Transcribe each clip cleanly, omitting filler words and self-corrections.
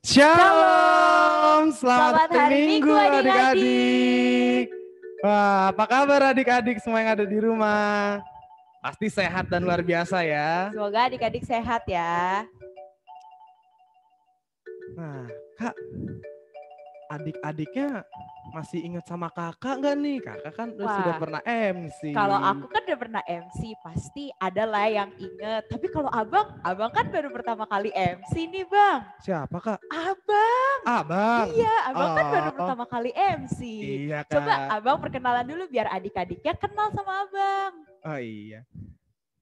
Shalom, Selamat hari Minggu adik-adik. Wah, apa kabar adik-adik semua yang ada di rumah? Pasti sehat dan luar biasa ya. Semoga adik-adik sehat ya. Nah, Kak, adik-adiknya masih ingat sama kakak nggak nih? Kakak kan sudah pernah MC. Kalau aku kan udah pernah MC, pasti ada lah yang inget. Tapi kalau abang kan baru pertama kali MC nih bang. Siapa kak? Abang. Iya, abang kan baru Oh, pertama kali MC. iya kak. Coba abang perkenalan dulu biar adik-adiknya kenal sama abang. Oh iya.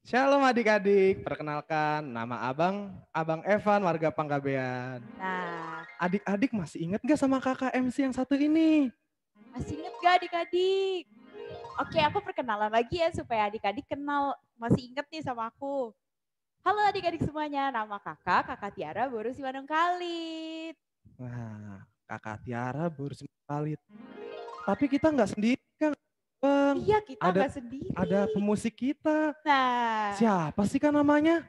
Shalom adik-adik, perkenalkan nama Abang Evan warga Panggabean. Nah, Adik-adik masih inget gak sama kakak MC yang satu ini? masih inget gak adik-adik? Oke, aku perkenalan lagi ya supaya adik-adik kenal, masih inget nih sama aku. Halo adik-adik semuanya, nama kakak Tiara Boru Simanung Kalit. Wah, kakak Tiara Boru Simanung Kalit. Tapi kita nggak sendiri kan, Bang? Iya, kita nggak sendiri. Ada pemusik kita. Nah, siapa sih kan namanya?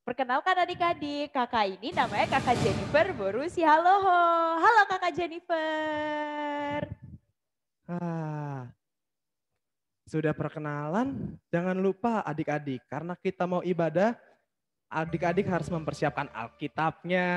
Perkenalkan adik-adik, kakak ini namanya kakak Jennifer Boru Sihaloho. Halo kakak Jennifer. Sudah perkenalan, jangan lupa adik-adik, karena kita mau ibadah, adik-adik harus mempersiapkan Alkitabnya.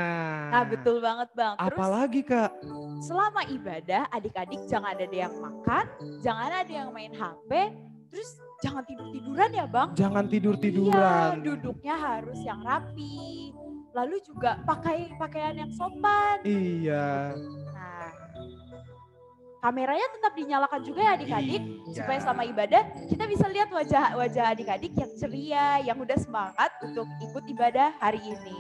Nah betul banget Bang. Terus, apalagi Kak? Selama ibadah adik-adik jangan ada yang makan, jangan ada yang main HP, terus jangan tidur-tiduran ya Bang. Jangan tidur-tiduran. Iya, duduknya harus yang rapi. Lalu juga pakai pakaian yang sopan. Iya. Nah, kameranya tetap dinyalakan juga ya adik-adik, supaya selama ibadah kita bisa lihat wajah adik-adik yang ceria, yang udah semangat untuk ikut ibadah hari ini.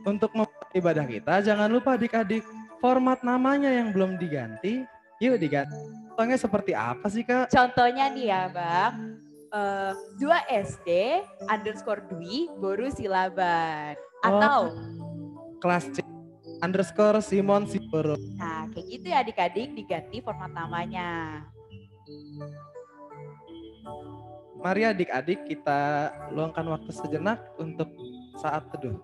Untuk memulai ibadah kita, jangan lupa adik-adik, format namanya yang belum diganti, yuk diganti. Contohnya seperti apa sih Kak? Contohnya nih ya Bang, 2SD_Dwi Boru Silaban. Atau kelas C _Simon Siboro. Nah kayak gitu ya adik-adik, diganti format namanya. Mari adik-adik kita luangkan waktu sejenak untuk saat teduh.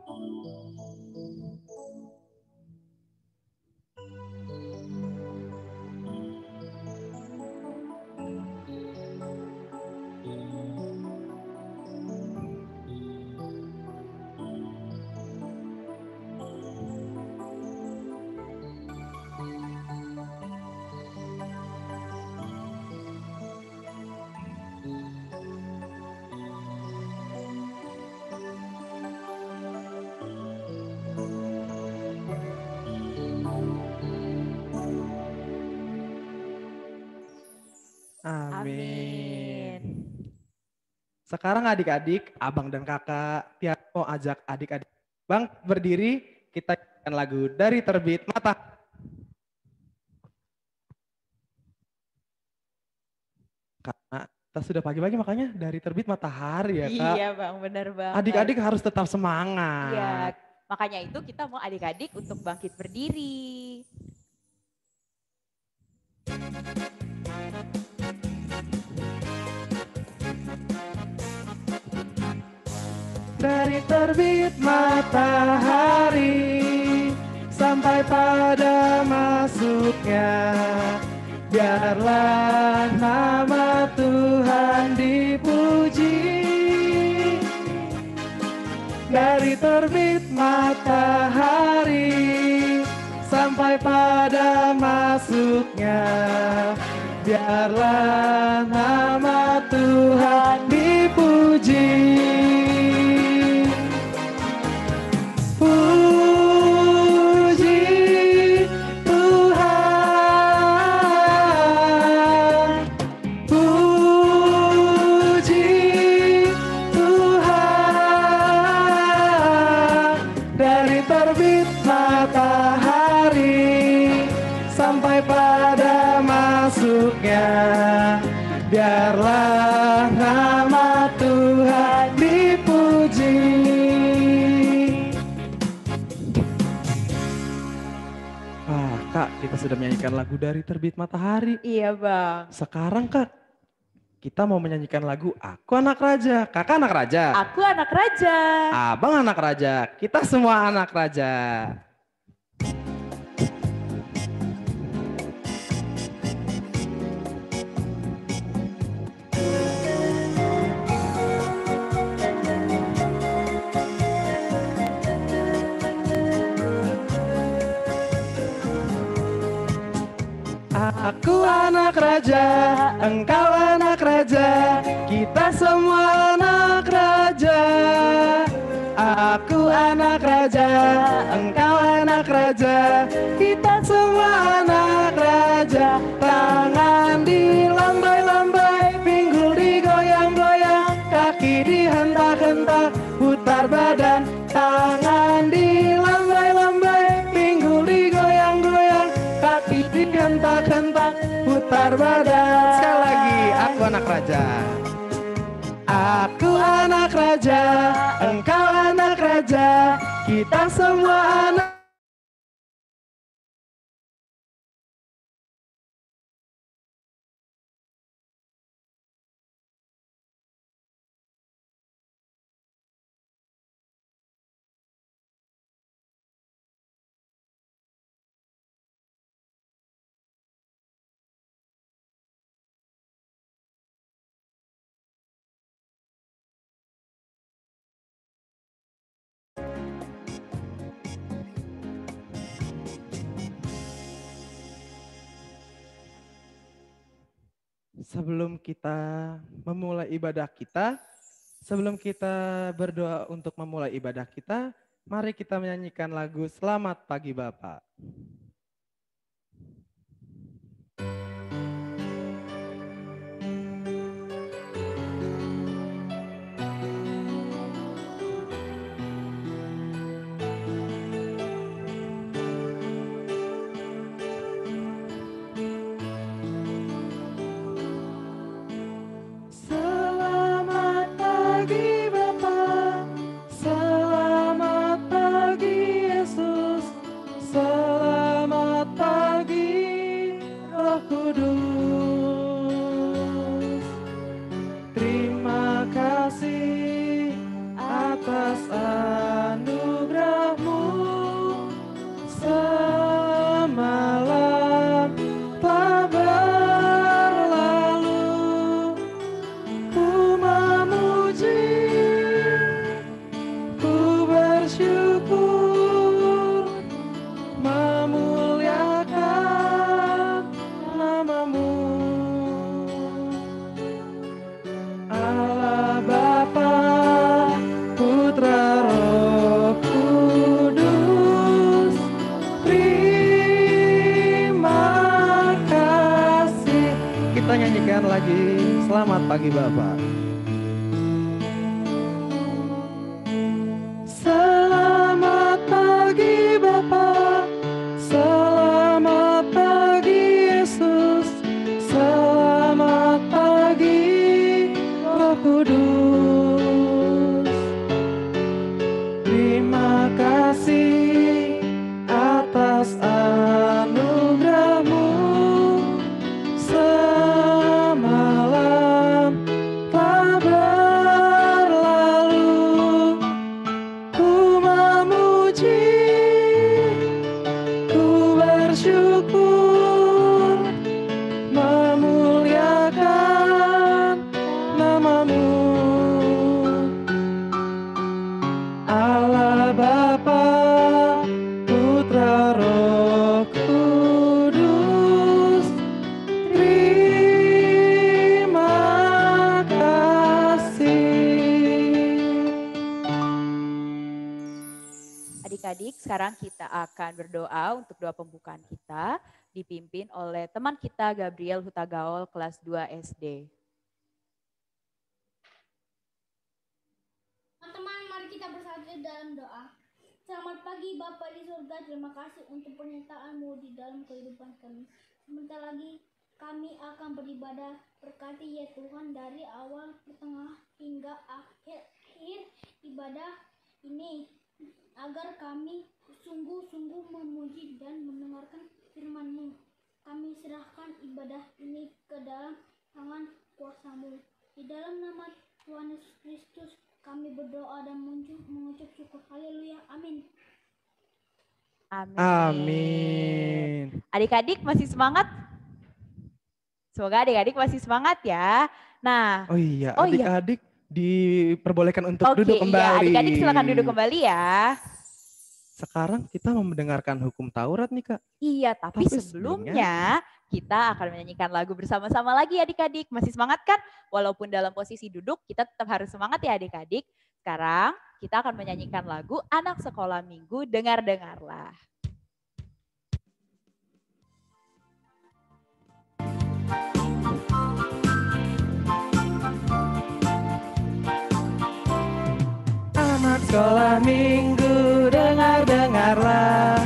Amin. Sekarang adik-adik, abang dan kakak Tiara mau ajak adik-adik. Bang berdiri, kita nyanyikan lagu Dari Terbit Mata. Karena kita sudah pagi-pagi makanya dari terbit matahari ya Kak. Iya Bang, benar banget. Adik-adik harus tetap semangat. Iya, makanya itu kita mau adik-adik untuk bangkit berdiri. Dari terbit matahari sampai pada masuknya, biarlah nama Tuhan dipuji. Dari terbit matahari sampai pada masuknya, biarlah nama Tuhan dipuji. Biarlah nama Tuhan dipuji. Wah Kak, kita sudah menyanyikan lagu Dari Terbit Matahari. Iya Bang. Sekarang Kak, kita mau menyanyikan lagu Aku Anak Raja. Kakak anak raja. Aku anak raja. Abang anak raja. Kita semua anak raja. Aku anak raja, engkau anak raja, kita semua anak raja. Aku anak raja, engkau anak raja, kita semua anak raja. Tangan dilambai-lambai, pinggul digoyang-goyang, kaki dihentak-hentak, putar badan. Tangan dilambai-lambai, pinggul digoyang-goyang, kaki dihentak-hentak, putar badan. Sekali lagi, aku anak raja. Aku anak raja, engkau anak raja, kita semua anak. Sebelum kita memulai ibadah kita, sebelum kita berdoa untuk memulai ibadah kita, mari kita menyanyikan lagu Selamat Pagi Bapak. Selamat pagi Bapak. Selamat pagi Bapak. Selamat pagi Yesus. Selamat pagi Roh Kudus. Terima kasih atas anugerah-Mu. Adik-adik, sekarang kita akan berdoa untuk doa pembukaan kita, dipimpin oleh teman kita Gabriel Hutagaol kelas 2 SD. Teman-teman, mari kita bersatu dalam doa. Selamat pagi Bapa di surga, terima kasih untuk pernyataan-Mu di dalam kehidupan kami. Sebentar lagi kami akan beribadah, berkati ya Tuhan dari awal, pertengah hingga akhir ibadah ini. Agar kami sungguh-sungguh memuji dan mendengarkan firman-Mu. Kami serahkan ibadah ini ke dalam tangan kuasa-Mu. Di dalam nama Tuhan Yesus Kristus kami berdoa dan mengucap syukur. Haleluya. Amin. Amin. Amin. Adik-adik masih semangat? Semoga adik-adik masih semangat ya. Nah, Oh iya, oh iya. adik-adik diperbolehkan untuk Oke, duduk iya, kembali. adik-adik silakan duduk kembali ya. Sekarang kita mau mendengarkan hukum Taurat nih Kak. Iya, tapi Tapi sebelumnya kita akan menyanyikan lagu bersama-sama lagi adik-adik. Masih semangat kan? Walaupun dalam posisi duduk, kita tetap harus semangat ya adik-adik. Sekarang kita akan menyanyikan lagu Anak Sekolah Minggu, Dengar-dengarlah. Anak sekolah minggu, dengar-dengarlah,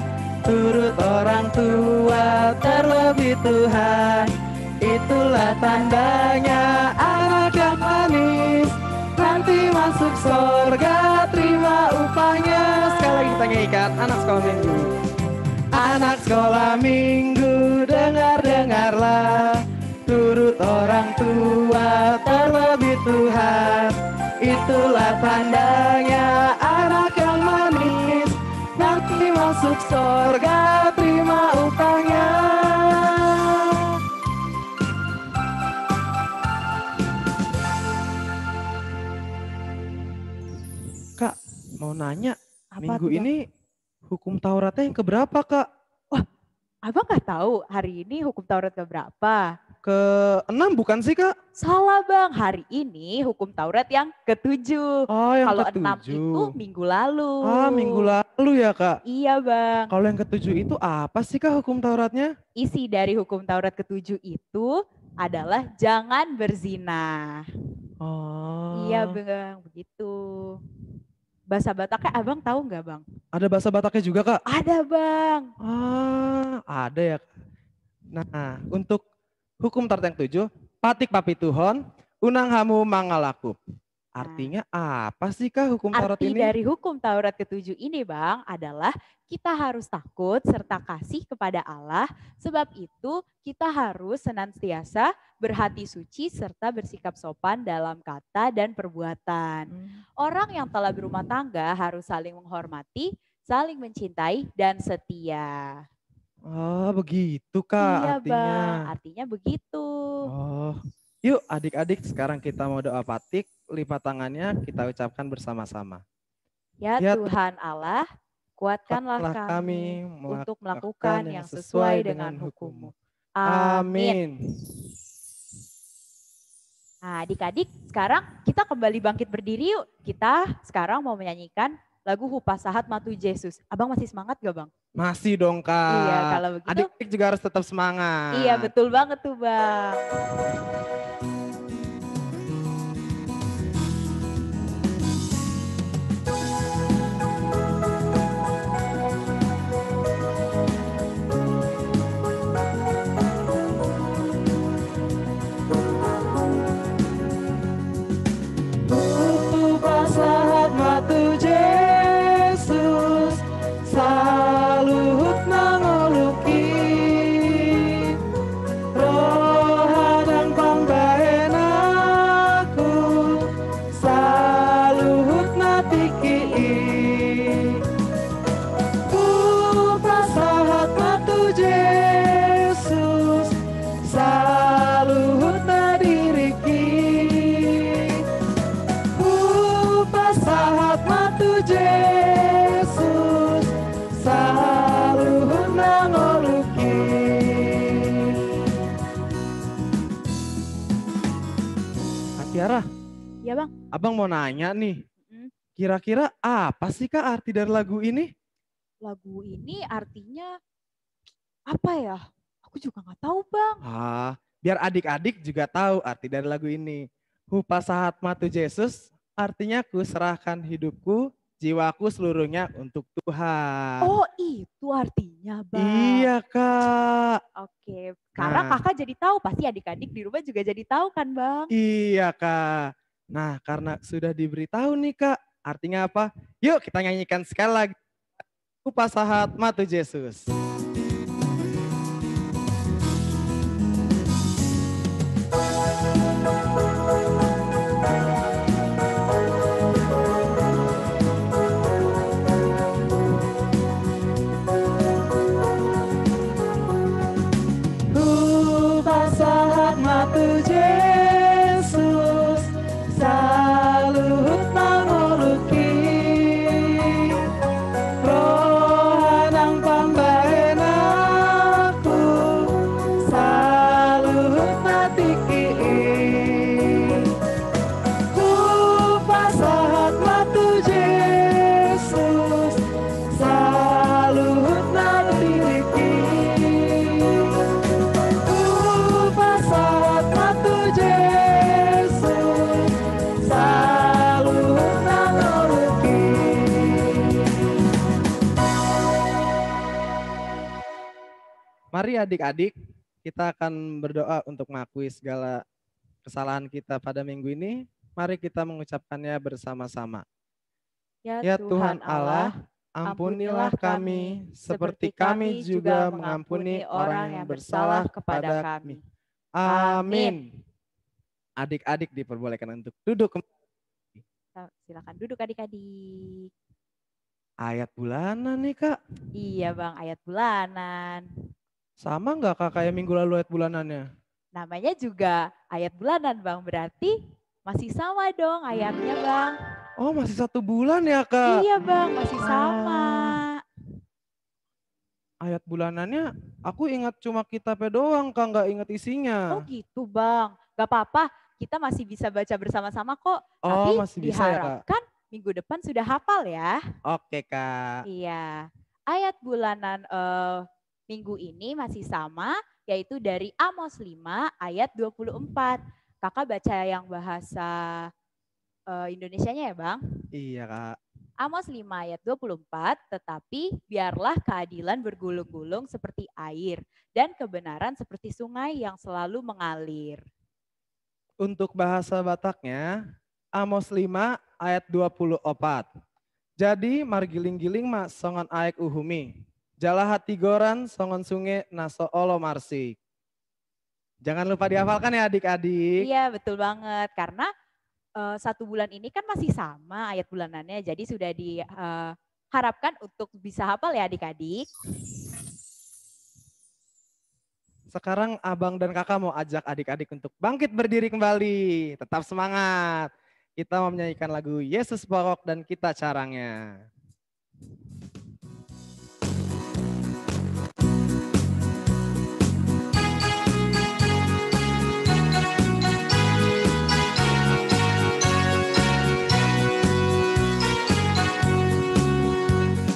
turut orang tua, terlebih Tuhan. Itulah tandanya anak yang manis, nanti masuk surga, terima upahnya. Sekali lagi kita nyanyikan anak sekolah minggu. Anak sekolah minggu, dengar-dengarlah, turut orang tua, terlebih Tuhan. Itulah tandanya anak yang manis, nanti masuk surga, terima upahnya. Kak, mau nanya, Apa minggu tuh, Bang? ini hukum Tauratnya yang keberapa Kak? Abang nggak tahu hari ini hukum Taurat keberapa? Ke-6 bukan sih Kak? Salah Bang, hari ini hukum Taurat yang ke-7. Oh yang Kalau ke-7. 6 itu minggu lalu. Ah minggu lalu ya Kak? Iya Bang. Kalau yang ke-7 itu apa sih Kak hukum Tauratnya? Isi dari hukum Taurat ke-7 itu adalah jangan berzina. Oh. Iya Bang, begitu. Bahasa Bataknya abang tahu nggak Bang? Ada bahasa Bataknya juga Kak? Ada Bang. Ah, ada ya. Nah, untuk hukum Taurat yang 7, patik papi Tuhon, unang hamu mangalakup. Artinya apa sih Kak hukum Taurat Arti ini? dari hukum Taurat ke-7 ini Bang adalah kita harus takut serta kasih kepada Allah. Sebab itu kita harus senantiasa berhati suci serta bersikap sopan dalam kata dan perbuatan. Orang yang telah berumah tangga harus saling menghormati, saling mencintai dan setia. Oh begitu Kak Iya artinya. Bang, artinya begitu. Oh, yuk adik-adik sekarang kita mau doa patik, lipat tangannya kita ucapkan bersama-sama. Ya Ya Tuhan Allah, kuatkanlah Kuatkanlah kami kami untuk melakukan yang sesuai dengan hukum-Mu. Amin. Nah adik-adik sekarang kita kembali bangkit berdiri yuk. Kita sekarang mau menyanyikan lagu Hupasahat Matu Yesus. Abang masih semangat gak Bang? Masih dong Kak. Iya kalau begitu. Adik-adik juga harus tetap semangat. Iya betul banget tuh Bang. Hupasahat matu Yesus, saluhut mangoluki, roh dan pangbaen aku, saluhut natiki. Hupasahat matu Yesus, saluhut nadiriki. Hupasahat matu Yesus, saluhut nangoluki. Tiara, Ya Bang. abang mau nanya nih, Mm. kira-kira apa sih Kak arti dari lagu ini? Lagu ini artinya apa ya? Aku juga nggak tahu Bang. Biar adik-adik juga tahu arti dari lagu ini. Hupasahat matu Yesus, artinya ku serahkan hidupku, jiwaku seluruhnya untuk Tuhan. Oh itu artinya Bang. Iya Kak. Oke, sekarang Nah. kakak jadi tahu, pasti adik-adik di rumah juga jadi tahu kan Bang? Iya Kak. Nah karena sudah diberitahu nih Kak, artinya apa? Yuk kita nyanyikan sekali lagi. Hupasahat matu Yesus. Mari adik-adik, kita akan berdoa untuk mengakui segala kesalahan kita pada minggu ini. Mari kita mengucapkannya bersama-sama. Ya Tuhan Allah, ampunilah kami seperti kami juga mengampuni orang yang bersalah kepada kami. Amin. Adik-adik diperbolehkan untuk duduk. Silakan duduk adik-adik. Ayat bulanan nih Kak. Iya Bang, ayat bulanan. Sama nggak Kak kayak minggu lalu ayat bulanannya? Namanya juga ayat bulanan Bang, berarti masih sama dong ayatnya Bang. Oh masih 1 bulan ya Kak? Iya Bang, masih sama. Ayat bulanannya aku ingat cuma kitabnya doang Kak, nggak ingat isinya. Oh gitu Bang, gak apa-apa, kita masih bisa baca bersama-sama kok. Oh Tapi masih bisa ya Kak? diharapkan minggu depan sudah hafal ya. Oke Kak. Iya, ayat bulanan minggu ini masih sama, yaitu dari Amos 5 ayat 24. Kakak baca yang bahasa Indonesianya ya Bang? Iya Kak. Amos 5 ayat 24, tetapi biarlah keadilan bergulung-gulung seperti air dan kebenaran seperti sungai yang selalu mengalir. Untuk bahasa Bataknya, Amos 5 ayat 24. Jadi margiling-giling mak songon aek uhumi. Jala hati goran songon sungai naso olo marsik. Jangan lupa dihafalkan ya adik-adik. Iya betul banget, karena 1 bulan ini kan masih sama ayat bulanannya, jadi sudah diharapkan untuk bisa hafal ya adik-adik. Sekarang abang dan kakak mau ajak adik-adik untuk bangkit berdiri kembali. Tetap semangat. Kita mau menyanyikan lagu Yesus Pokok dan Kita Carangnya.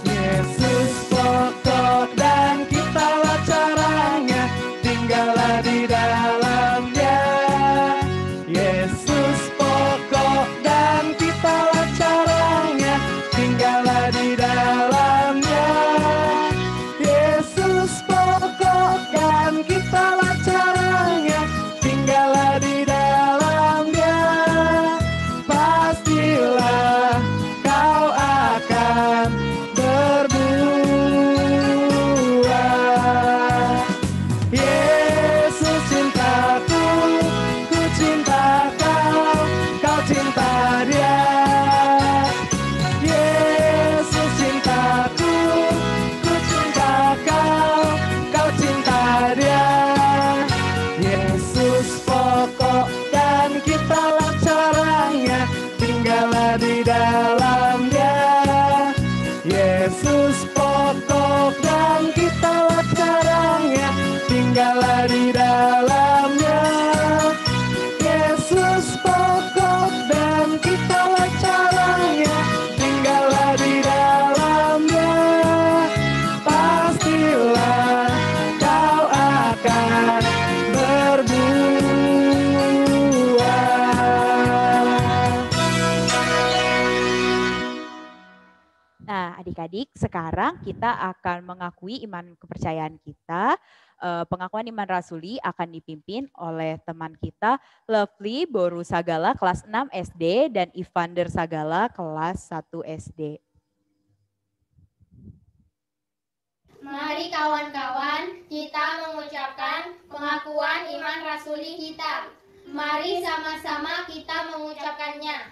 Yesus pokok dan kitalah caranya, tinggallah di dalamnya. Yesus pokok dan kitalah caranya, tinggallah di dalamnya. Yesus pokok dan kitalah caranya, tinggallah di dalamnya. Pastilah kau akan berbuah. Yesus cintaku, ku cinta kau, kau cinta dia. Yesus cintaku, ku cinta kau, kau cinta dia. Yesus pokok dan kitalah caranya, tinggallah di dalamnya. Yesus pokok dan kitalah caranya, tinggallah di dalamnya. Yesus pokok dan kitalah caranya, tinggallah di dalamnya. Pastilah kau akan berbuah. Nah adik-adik, sekarang kita akan mengakui iman kepercayaan kita. Pengakuan iman rasuli akan dipimpin oleh teman kita Lovely Boru Sagala kelas 6 SD dan Ivander Sagala kelas 1 SD. Mari kawan-kawan, kita mengucapkan pengakuan iman rasuli kita. Mari sama-sama kita mengucapkannya.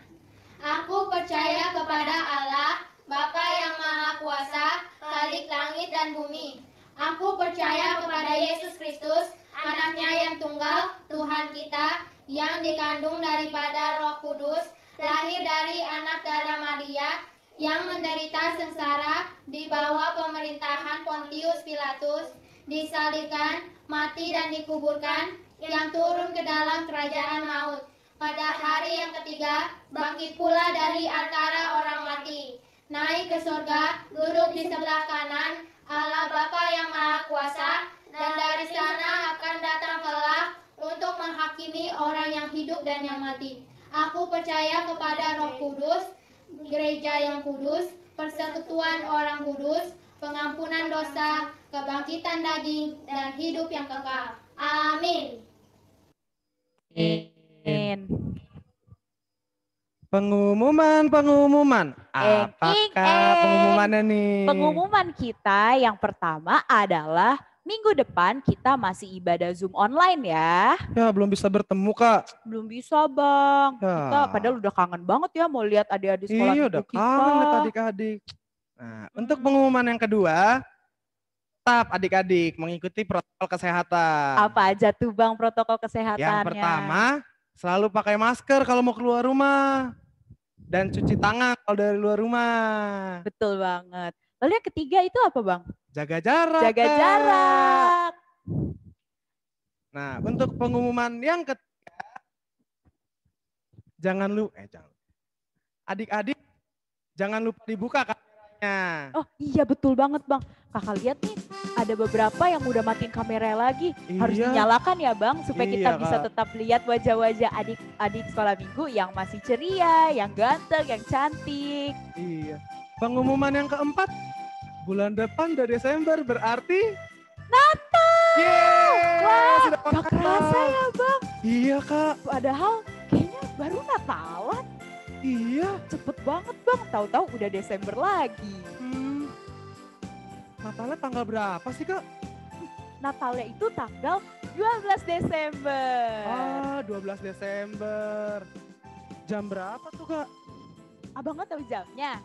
Aku percaya kepada Allah, Bapa yang Maha Kuasa, Khalik langit dan bumi. Aku percaya kepada Yesus Kristus, anaknya yang tunggal, Tuhan kita, yang dikandung daripada Roh Kudus, lahir dari anak darah Maria, yang menderita sengsara di bawah pemerintahan Pontius Pilatus, disalibkan, mati dan dikuburkan, yang turun ke dalam kerajaan maut. Pada hari yang ketiga, bangkit pula dari antara orang mati, naik ke surga, duduk di sebelah kanan Allah Bapa yang Maha Kuasa, dan dari sana akan datang kelak untuk menghakimi orang yang hidup dan yang mati. Aku percaya kepada Roh Kudus, gereja yang kudus, persekutuan orang kudus, pengampunan dosa, kebangkitan daging, dan hidup yang kekal. Amin. Amin. Pengumuman. Apakah pengumumannya nih? Pengumuman kita yang pertama adalah minggu depan kita masih ibadah Zoom online ya. Ya belum bisa bertemu Kak. Belum bisa Bang. Ya. Kita padahal udah kangen banget ya mau lihat adik-adik sekolah Iya minggu udah kita. kangen lihat adik-adik. Nah untuk pengumuman yang kedua, tetap adik-adik mengikuti protokol kesehatan. Apa aja tuh Bang protokol kesehatannya? Yang pertama, selalu pakai masker kalau mau keluar rumah. Dan cuci tangan kalau dari luar rumah. Betul banget. Lalu yang ketiga itu apa Bang? Jaga jarak. Jaga jarak. Nah untuk pengumuman yang ketiga, adik-adik jangan lupa dibuka kameranya. Oh iya betul banget Bang. Kakak lihat nih ada beberapa yang udah matiin kamera lagi. Harus dinyalakan ya Bang supaya kita bisa tetap lihat wajah-wajah adik-adik sekolah minggu yang masih ceria, yang ganteng, yang cantik. Iya. Pengumuman yang keempat, bulan depan udah Desember berarti Natal. Yeay, wah sudah gak kerasa ya Bang. Iya Kak. Padahal kayaknya baru Natalan. Iya. Cepet banget Bang, tahu-tahu udah Desember lagi. Natalnya tanggal berapa sih Kak? Natalnya itu tanggal 12 Desember. Ah, 12 Desember. Jam berapa tuh Kak? Abang nggak tahu jamnya?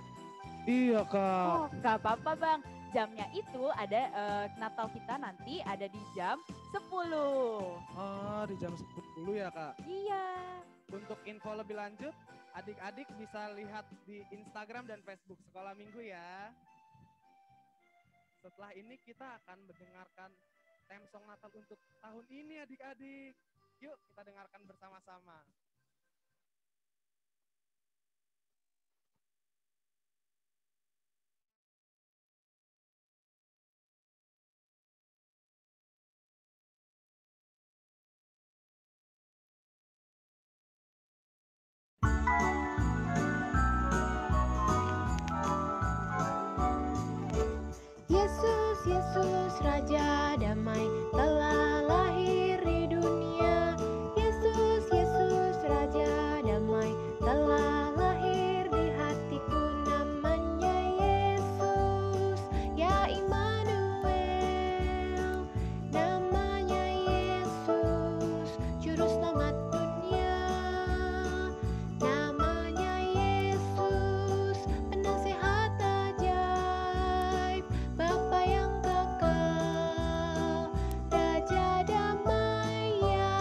Iya Kak. Oh gak apa-apa Bang. Jamnya itu ada Natal kita nanti ada di jam 10. Ah, di jam 10 ya Kak? Iya. Untuk info lebih lanjut, adik-adik bisa lihat di Instagram dan Facebook Sekolah Minggu ya. Setelah ini kita akan mendengarkan theme song Natal untuk tahun ini adik-adik. Yuk kita dengarkan bersama-sama. Yesus, Yesus, Raja damai telah lahir di dunia. Yesus, Yesus, Raja damai telah lahir di hatiku. Namanya Yesus, ya Immanuel. Namanya Yesus, juru selamat dunia. Namanya Yesus, penasehat ajaib, Bapa yang kekal, Raja damai, ya.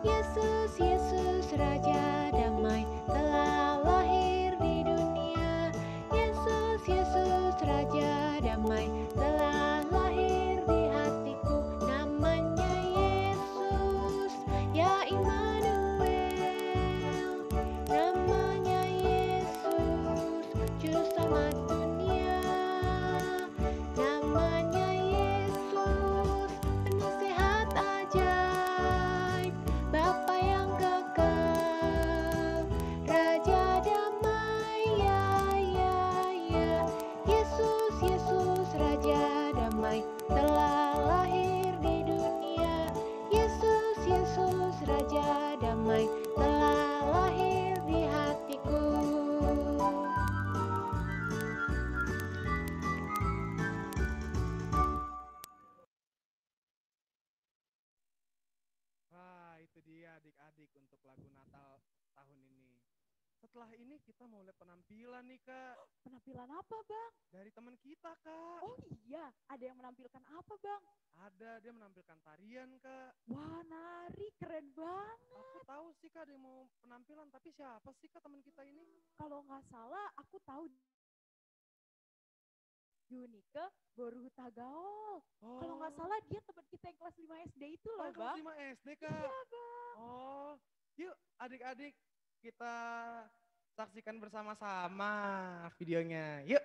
Yesus, Yesus, Raja damai telah lahir di dunia. Yesus, Yesus, Raja damai telah lahir di hatiku. Namanya Yesus, ya Immanuel. Namanya Yesus, juru selamat dunia. Namanya Yesus, penasehat ajaib, Bapa yang kekal, Raja damai, ya. Yesus, Yesus, Raja damai telah lahir di dunia. Yesus, Yesus, Raja damai telah lahir di hatiku. Wah, itu dia adik-adik untuk lagu Natal tahun ini. Setelah ini kita mau lihat penampilan nih Kak. Penampilan apa Bang? Dari teman kita Kak. Oh iya, ada yang menampilkan apa Bang? Ada, dia menampilkan tarian Kak. Wah nari, keren banget. Aku tahu sih Kak dia mau penampilan, tapi siapa sih Kak teman kita ini? Kalau nggak salah aku tahu Yunike Boruhuta Gaul. Kalau nggak salah dia teman kita yang kelas 5 SD itu loh Oh, Bang. kelas 5 SD Kak. Iya Bang. Oh, yuk adik-adik kita saksikan bersama-sama videonya. Yuk.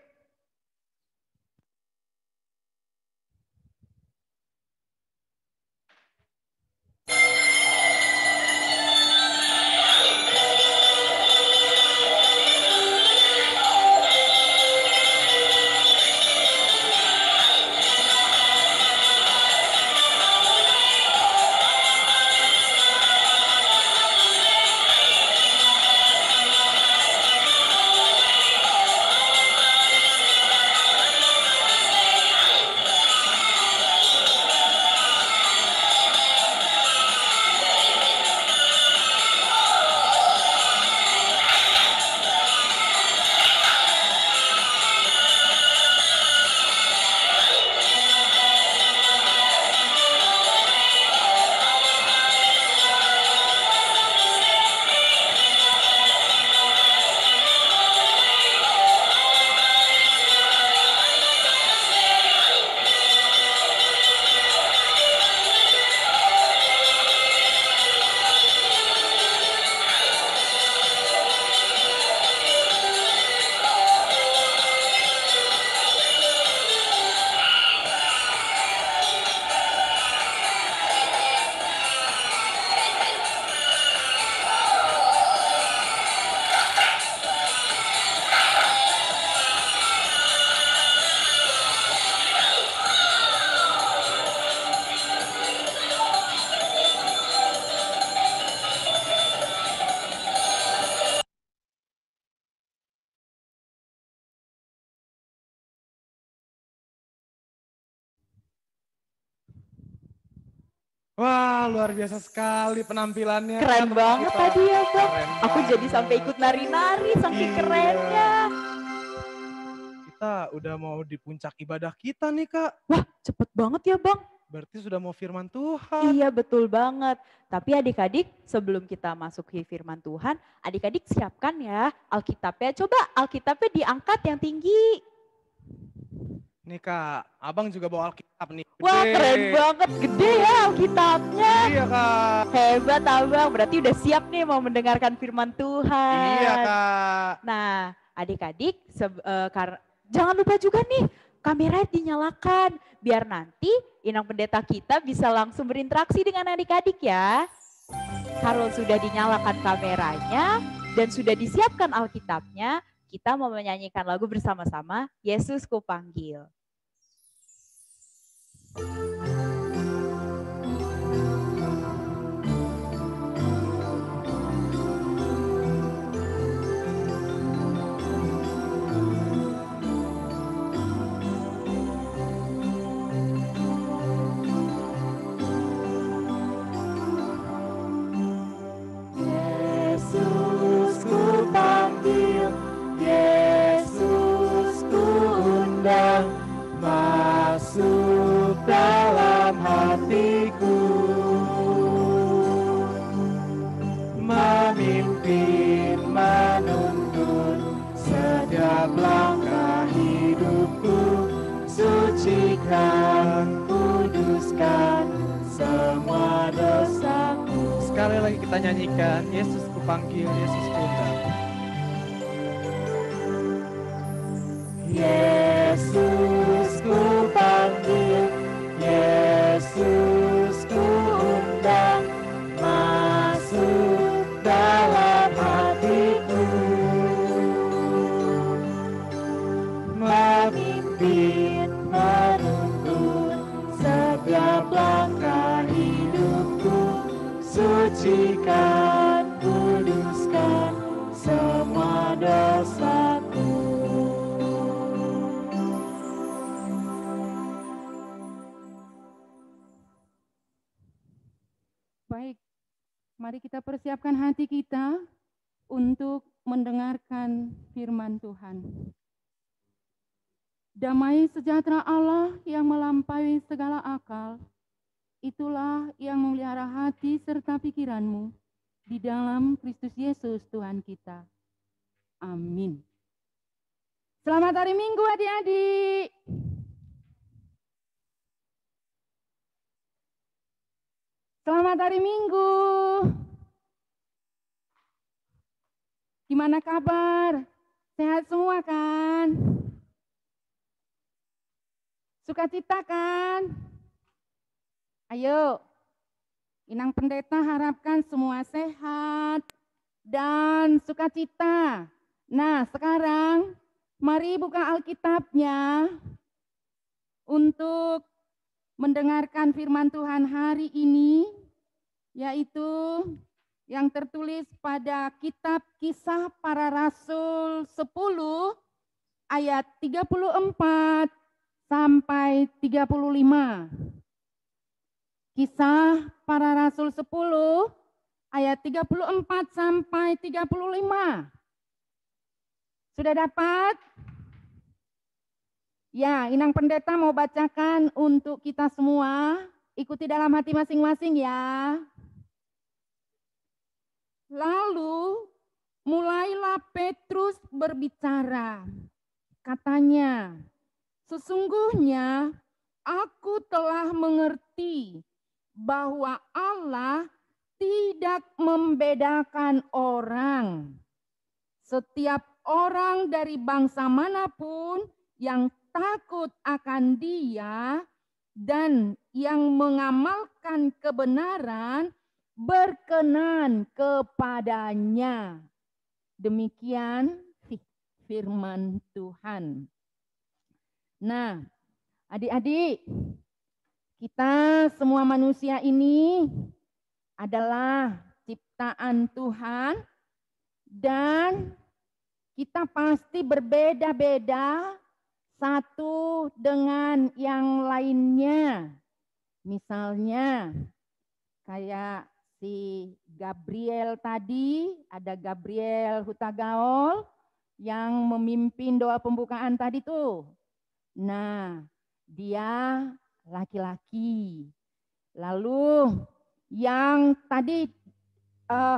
Wah, luar biasa sekali penampilannya. Keren banget kita. tadi ya Bang. Keren Aku banget. jadi sampai ikut nari-nari saking Iya. kerennya. Kita udah mau di puncak ibadah kita nih Kak. Wah, cepet banget ya Bang. Berarti sudah mau firman Tuhan. Iya betul banget. Tapi adik-adik sebelum kita masuk ke firman Tuhan, adik-adik siapkan ya Alkitabnya. Coba Alkitabnya diangkat yang tinggi. Nih Kak, Abang juga bawa Alkitab nih. Gede. Wah keren banget, gede ya Alkitabnya. Iya Kak. Hebat Abang, berarti udah siap nih mau mendengarkan firman Tuhan. Iya Kak. Nah adik-adik jangan lupa juga nih kamera dinyalakan. Biar nanti inang pendeta kita bisa langsung berinteraksi dengan adik-adik ya. Kalau sudah dinyalakan kameranya dan sudah disiapkan Alkitabnya, kita mau menyanyikan lagu bersama-sama, Yesus Kupanggil. Yesus Kupanggil, Yesus Kuundang, masuk dalam hatiku, memimpin, menuntun setiap langkah hidupku, sucikan, kuduskan semua dosaku. Sekali lagi kita nyanyikan, Yesus Kupanggil, Yesus Kuundang. Yesus Kupanggil, Yesus Kuundang, masuk dalam hatiku, memimpin, menuntun setiap langkah hidupku, sucikan, kuduskan semua dosaku. Baik, mari kita persiapkan hati kita untuk mendengarkan firman Tuhan. Damai sejahtera Allah yang melampaui segala akal, itulah yang memelihara hati serta pikiranmu di dalam Kristus Yesus Tuhan kita. Amin. Selamat hari Minggu adik-adik. Selamat hari Minggu. Gimana kabar? Sehat semua kan? Sukacita kan? Ayo, Inang Pendeta harapkan semua sehat dan sukacita. Nah, sekarang mari buka Alkitabnya untuk mendengarkan firman Tuhan hari ini, yaitu yang tertulis pada kitab Kisah Para Rasul 10 ayat 34 sampai 35. Kisah Para Rasul 10 ayat 34 sampai 35. Sudah dapat? Ya, Inang Pendeta mau bacakan untuk kita semua. Ikuti dalam hati masing-masing ya. Lalu mulailah Petrus berbicara. Katanya, sesungguhnya aku telah mengerti bahwa Allah tidak membedakan orang. Setiap orang dari bangsa manapun yang takut akan Dia dan yang mengamalkan kebenaran berkenan kepadanya. Demikian firman Tuhan. Nah, adik-adik, kita semua manusia ini adalah ciptaan Tuhan dan kita pasti berbeda-beda satu dengan yang lainnya. Misalnya, kayak si Gabriel tadi, ada Gabriel Hutagaol yang memimpin doa pembukaan tadi tuh. Nah, dia laki-laki. Lalu yang tadi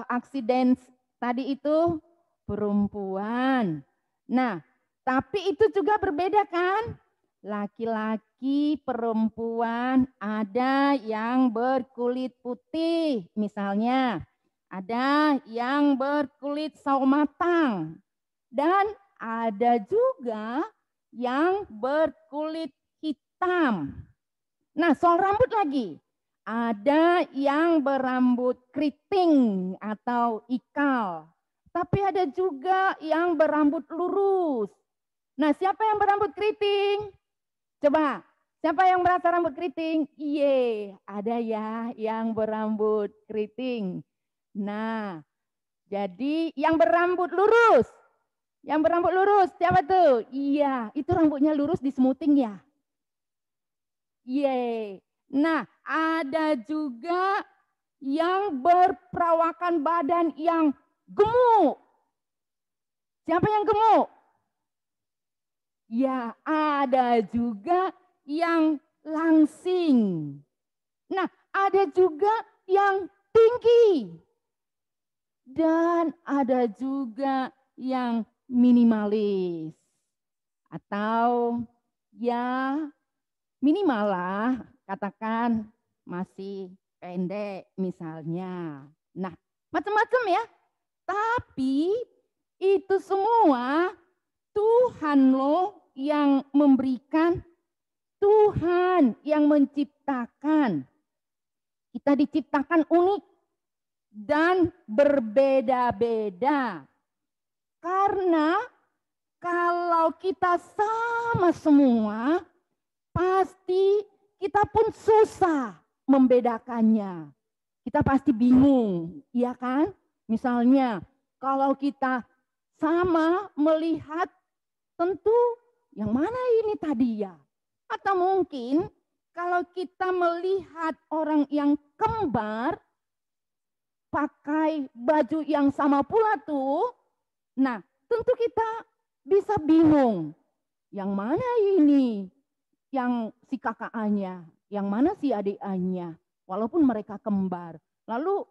aksiden tadi itu perempuan. Nah, tapi itu juga berbeda kan? Laki-laki, perempuan, ada yang berkulit putih misalnya. Ada yang berkulit sawo matang. Dan ada juga yang berkulit hitam. Nah, soal rambut lagi. Ada yang berambut keriting atau ikal. Tapi ada juga yang berambut lurus. Nah, siapa yang berambut keriting? Coba, siapa yang merasa rambut keriting? Iya, ada ya yang berambut keriting. Nah, jadi yang berambut lurus. Yang berambut lurus, siapa tuh? Iya, itu rambutnya lurus di smoothing ya. Iya. Nah, ada juga yang berperawakan badan yang gemuk. Siapa yang gemuk? Ya, ada juga yang langsing. Nah, ada juga yang tinggi. Dan ada juga yang minimalis. Atau ya minimal lah, katakan masih pendek misalnya. Nah, macam-macam ya. Tapi itu semua Tuhan loh yang memberikan, Tuhan yang menciptakan. Kita diciptakan unik dan berbeda-beda. Karena kalau kita sama semua, pasti kita pun susah membedakannya. Kita pasti bingung, iya kan? Misalnya, kalau kita sama melihat, tentu yang mana ini tadi ya? Atau mungkin kalau kita melihat orang yang kembar, pakai baju yang sama pula tuh, nah tentu kita bisa bingung. Yang mana ini? Yang si kakaknya, yang mana si adiknya, walaupun mereka kembar. Lalu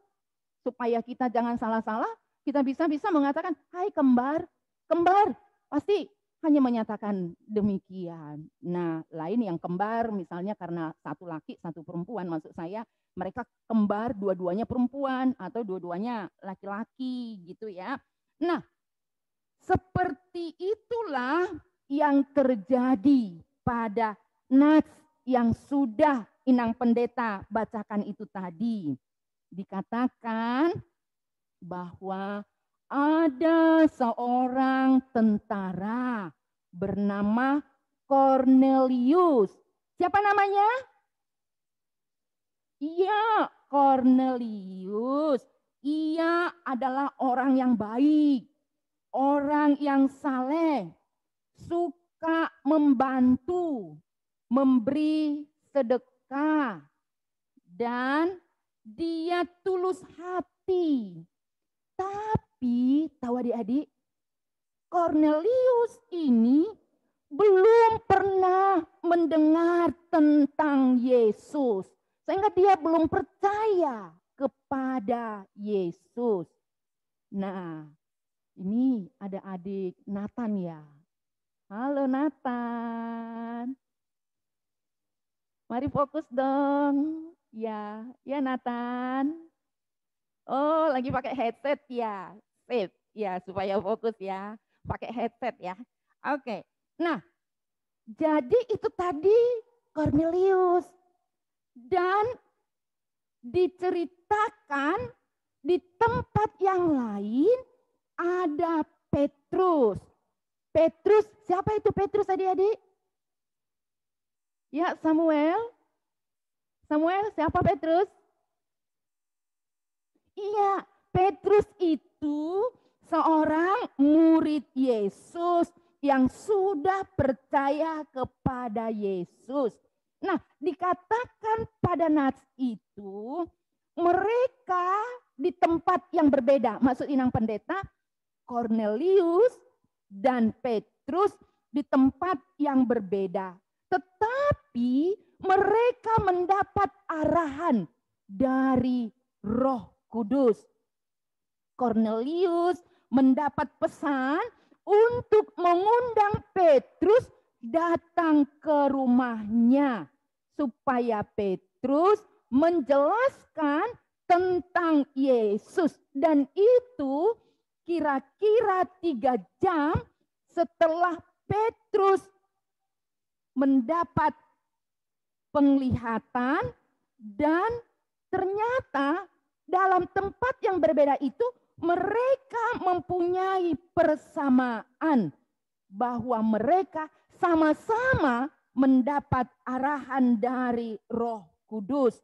supaya kita jangan salah-salah, kita bisa mengatakan, hai kembar, kembar, pasti hanya menyatakan demikian. Nah, lain yang kembar misalnya karena satu laki, satu perempuan, maksud saya mereka kembar dua-duanya perempuan atau dua-duanya laki-laki gitu ya. Nah, seperti itulah yang terjadi pada nats yang sudah Inang Pendeta bacakan itu tadi. Dikatakan bahwa ada seorang tentara bernama Cornelius. Siapa namanya? Iya, Cornelius. Ia adalah orang yang baik, orang yang saleh, suka membantu, memberi sedekah, dan dia tulus hati. Tapi tahu adik-adik, Cornelius ini belum pernah mendengar tentang Yesus. Sehingga dia belum percaya kepada Yesus. Nah, ini ada adik Nathan ya. Halo Nathan. Mari fokus dong. Ya Nathan. Oh, lagi pakai headset ya. Sip, ya supaya fokus ya. Pakai headset ya. Oke. Nah, jadi itu tadi Cornelius. Dan diceritakan di tempat yang lain ada Petrus. Petrus, siapa itu Petrus adik-adik? Ya, Samuel. Samuel, siapa Petrus? Iya, Petrus itu seorang murid Yesus yang sudah percaya kepada Yesus. Nah, dikatakan pada nats itu mereka di tempat yang berbeda. Maksud Inang Pendeta, Kornelius dan Petrus di tempat yang berbeda. Tetapi mereka mendapat arahan dari Roh Kudus. Kornelius mendapat pesan untuk mengundang Petrus datang ke rumahnya supaya Petrus menjelaskan tentang Yesus, dan itu kira-kira 3 jam setelah Petrus mendapat penglihatan, dan ternyata dalam tempat yang berbeda itu mereka mempunyai persamaan bahwa mereka sama-sama mendapat arahan dari Roh Kudus,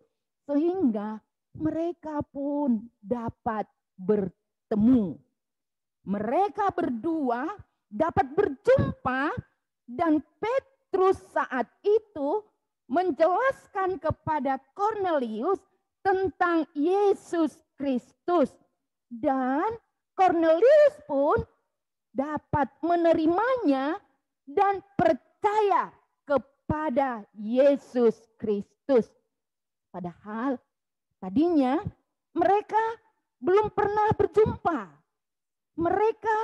sehingga mereka pun dapat bertemu. Mereka berdua dapat berjumpa, dan Petrus saat itu menjelaskan kepada Kornelius tentang Yesus Kristus, dan Kornelius pun dapat menerimanya dan percaya kepada Yesus Kristus. Padahal tadinya mereka belum pernah berjumpa. Mereka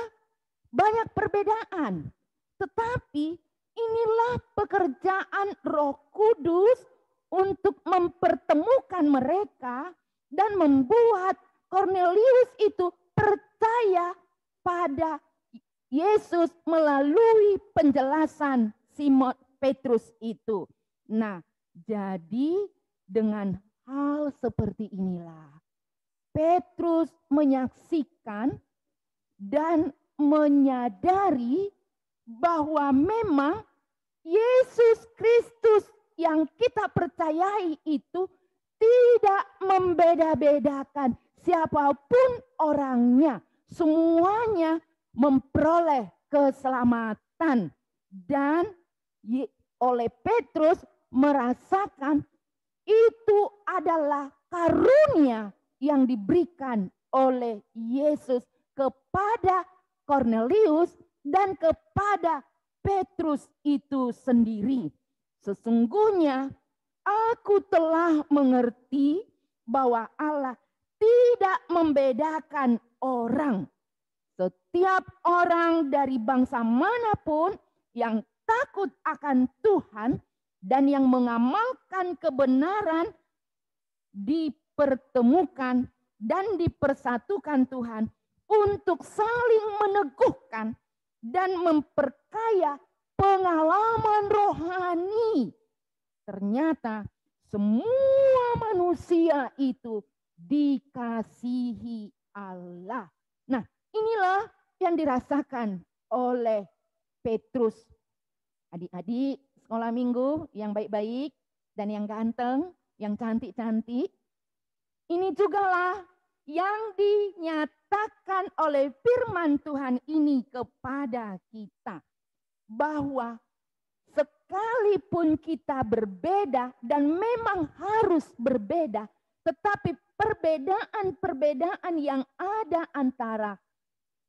banyak perbedaan. Tetapi inilah pekerjaan Roh Kudus untuk mempertemukan mereka dan membuat Kornelius itu percaya pada Yesus melalui penjelasan Simon Petrus itu. Nah, jadi dengan hal seperti inilah Petrus menyaksikan dan menyadari bahwa memang Yesus Kristus yang kita percayai itu tidak membeda-bedakan siapapun orangnya. Semuanya memperoleh keselamatan, dan oleh Petrus merasakan itu adalah karunia yang diberikan oleh Yesus kepada Kornelius dan kepada Petrus itu sendiri. Sesungguhnya aku telah mengerti bahwa Allah tidak membedakan orang. Setiap orang dari bangsa manapun yang takut akan Tuhan dan yang mengamalkan kebenaran dipertemukan dan dipersatukan Tuhan untuk saling meneguhkan dan memperkaya pengalaman rohani. Ternyata semua manusia itu dikasihi Allah. Nah, inilah yang dirasakan oleh Petrus. Adik-adik sekolah minggu yang baik-baik dan yang ganteng, yang cantik-cantik, ini jugalah yang dinyatakan oleh firman Tuhan ini kepada kita. Bahwa sekalipun kita berbeda dan memang harus berbeda, tetapi perbedaan-perbedaan yang ada antara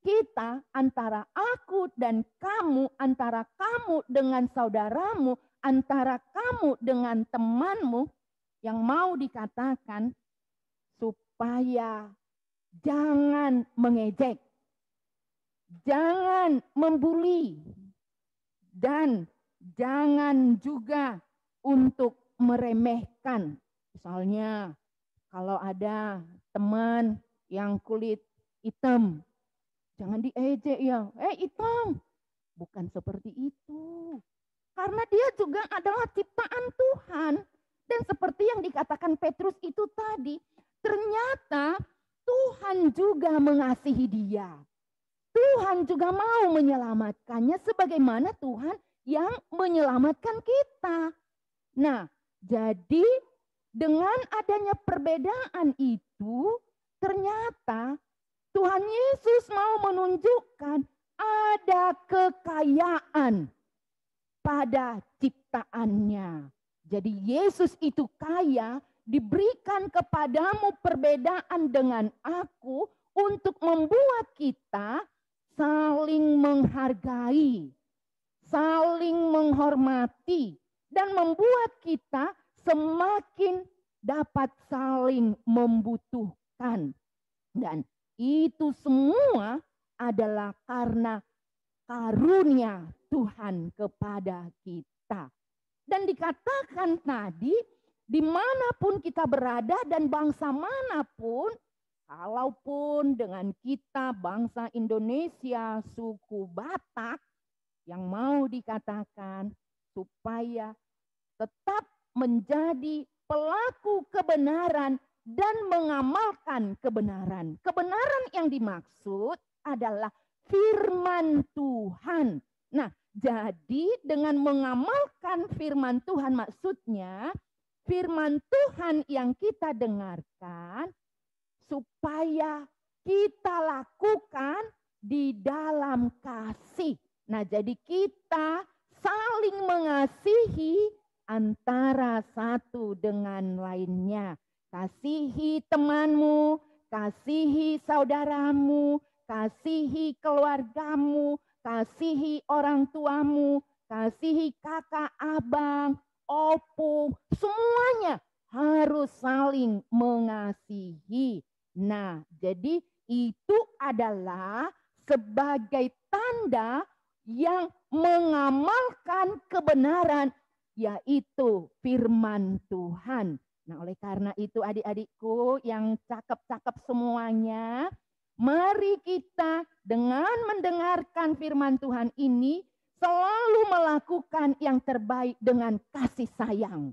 kita, antara aku dan kamu, antara kamu dengan saudaramu, antara kamu dengan temanmu, yang mau dikatakan supaya jangan mengejek, jangan membuli, dan jangan juga untuk meremehkan. Misalnya kalau ada teman yang kulit hitam, jangan diejek ya, hitam. Bukan seperti itu. Karena dia juga adalah ciptaan Tuhan. Dan seperti yang dikatakan Petrus itu tadi, ternyata Tuhan juga mengasihi dia. Tuhan juga mau menyelamatkannya sebagaimana Tuhan yang menyelamatkan kita. Nah, jadi dengan adanya perbedaan itu, ternyata Tuhan Yesus mau menunjukkan ada kekayaan pada ciptaannya. Jadi Yesus itu kaya diberikan kepadamu perbedaan dengan aku untuk membuat kita saling menghargai, saling menghormati, dan membuat kita semakin dapat saling membutuhkan. Dan itu semua adalah karena karunia Tuhan kepada kita. Dan dikatakan tadi, dimanapun kita berada dan bangsa manapun, kalaupun dengan kita bangsa Indonesia, suku Batak, yang mau dikatakan supaya tetap menjadi pelaku kebenaran dan mengamalkan kebenaran. Kebenaran yang dimaksud adalah firman Tuhan. Nah, jadi dengan mengamalkan firman Tuhan, maksudnya firman Tuhan yang kita dengarkan supaya kita lakukan di dalam kasih. Nah, jadi kita saling mengasihi antara satu dengan lainnya. Kasihi temanmu, kasihi saudaramu, kasihi keluargamu, kasihi orang tuamu, kasihi kakak, abang, opung, semuanya harus saling mengasihi. Nah, jadi itu adalah sebagai tanda yang mengamalkan kebenaran, yaitu firman Tuhan. Nah, oleh karena itu adik-adikku yang cakep-cakep semuanya, mari kita dengan mendengarkan firman Tuhan ini selalu melakukan yang terbaik dengan kasih sayang,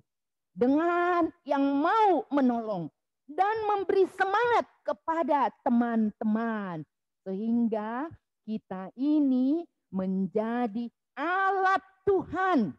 dengan yang mau menolong dan memberi semangat kepada teman-teman, sehingga kita ini menjadi alat Tuhan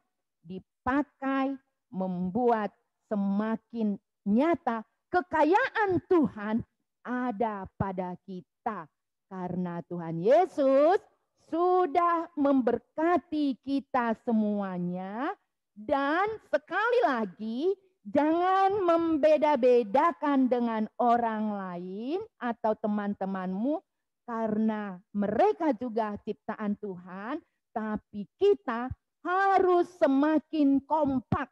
dipakai membuat semakin nyata kekayaan Tuhan ada pada kita, karena Tuhan Yesus sudah memberkati kita semuanya. Dan sekali lagi, jangan membeda-bedakan dengan orang lain atau teman-temanmu, karena mereka juga ciptaan Tuhan, tapi kita harus semakin kompak,